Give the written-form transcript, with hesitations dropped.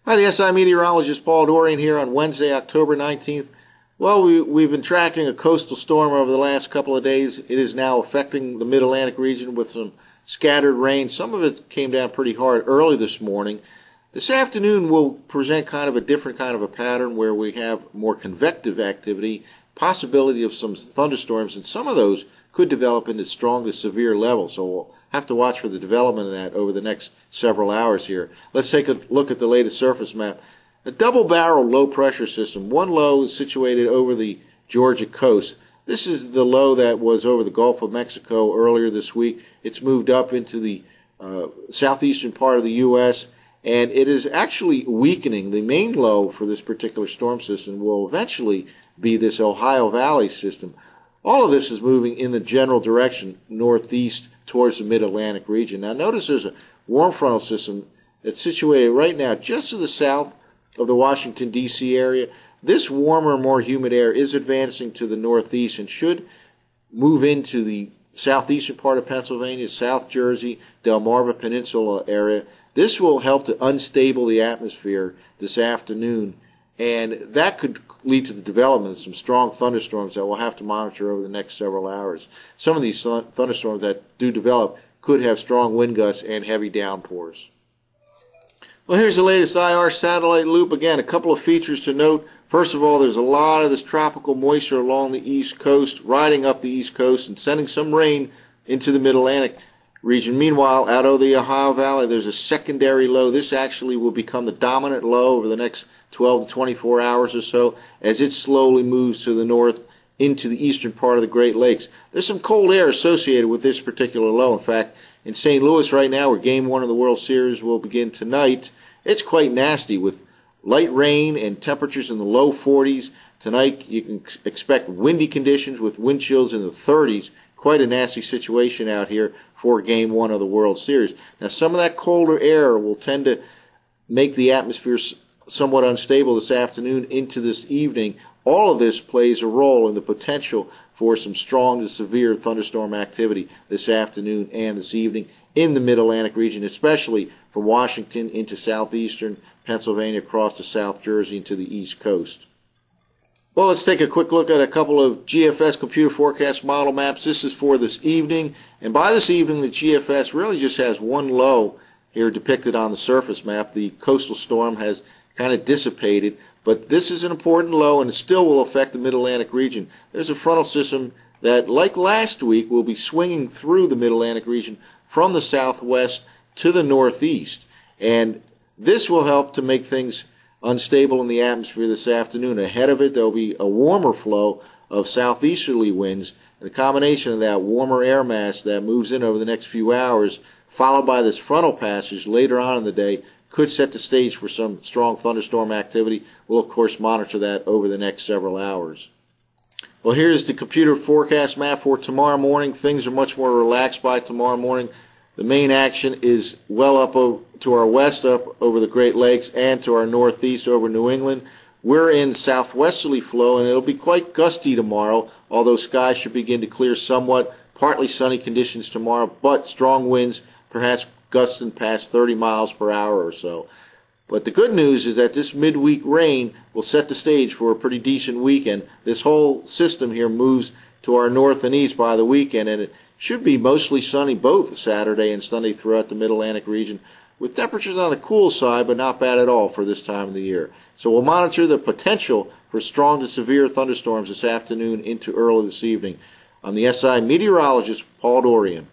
Hi, the SI meteorologist Paul Dorian here on Wednesday, October 19th. Well, we've been tracking a coastal storm over the last couple of days. It is now affecting the mid-Atlantic region with some scattered rain. Some of it came down pretty hard early this morning. This afternoon will present kind of a different kind of a pattern where we have more convective activity, possibility of some thunderstorms, and some of those could develop into strong to severe levels. So we'll have to watch for the development of that over the next several hours here. Let's take a look at the latest surface map. A double-barrel low-pressure system. One low is situated over the Georgia coast. This is the low that was over the Gulf of Mexico earlier this week. It's moved up into the southeastern part of the U.S., and it is actually weakening. The main low for this particular storm system will eventually be this Ohio Valley system. All of this is moving in the general direction northeast towards the mid-Atlantic region. Now notice there's a warm frontal system that's situated right now just to the south of the Washington, D.C. area. This warmer, more humid air is advancing to the northeast and should move into the southeastern part of Pennsylvania, South Jersey, Delmarva Peninsula area. This will help to unstable the atmosphere this afternoon, and that could lead to the development of some strong thunderstorms that we'll have to monitor over the next several hours. Some of these thunderstorms that do develop could have strong wind gusts and heavy downpours. Well, here's the latest IR satellite loop. Again, a couple of features to note. First of all, there's a lot of this tropical moisture along the east coast, riding up the east coast and sending some rain into the mid-Atlantic region. Meanwhile, out of the Ohio Valley, there's a secondary low. This actually will become the dominant low over the next 12 to 24 hours or so as it slowly moves to the north into the eastern part of the Great Lakes. There's some cold air associated with this particular low. In fact, in St. Louis right now, where Game 1 of the World Series will begin tonight, it's quite nasty with light rain and temperatures in the low 40s. Tonight, you can expect windy conditions with wind chills in the 30s. Quite a nasty situation out here for Game 1 of the World Series. Now, some of that colder air will tend to make the atmosphere somewhat unstable this afternoon into this evening. All of this plays a role in the potential for some strong to severe thunderstorm activity this afternoon and this evening in the mid-Atlantic region, especially from Washington into southeastern Pennsylvania across to South Jersey and to the East Coast. Well, let's take a quick look at a couple of GFS computer forecast model maps. This is for this evening, and by this evening the GFS really just has one low here depicted on the surface map. The coastal storm has kind of dissipated, but this is an important low and it still will affect the mid-Atlantic region. There's a frontal system that, like last week, will be swinging through the mid-Atlantic region from the southwest to the northeast, and this will help to make things unstable in the atmosphere this afternoon. Ahead of it, there will be a warmer flow of southeasterly winds, and the combination of that warmer air mass that moves in over the next few hours, followed by this frontal passage later on in the day, could set the stage for some strong thunderstorm activity. We'll, of course, monitor that over the next several hours. Well, here's the computer forecast map for tomorrow morning. Things are much more relaxed by tomorrow morning. The main action is well up to our west, up over the Great Lakes, and to our northeast over New England. We're in southwesterly flow, and it'll be quite gusty tomorrow, although skies should begin to clear somewhat. Partly sunny conditions tomorrow, but strong winds, perhaps gusting past 30 miles per hour or so. But the good news is that this midweek rain will set the stage for a pretty decent weekend. This whole system here moves to our north and east by the weekend, and it should be mostly sunny both Saturday and Sunday throughout the mid-Atlantic region, with temperatures on the cool side, but not bad at all for this time of the year. So we'll monitor the potential for strong to severe thunderstorms this afternoon into early this evening. I'm the SI meteorologist, Paul Dorian.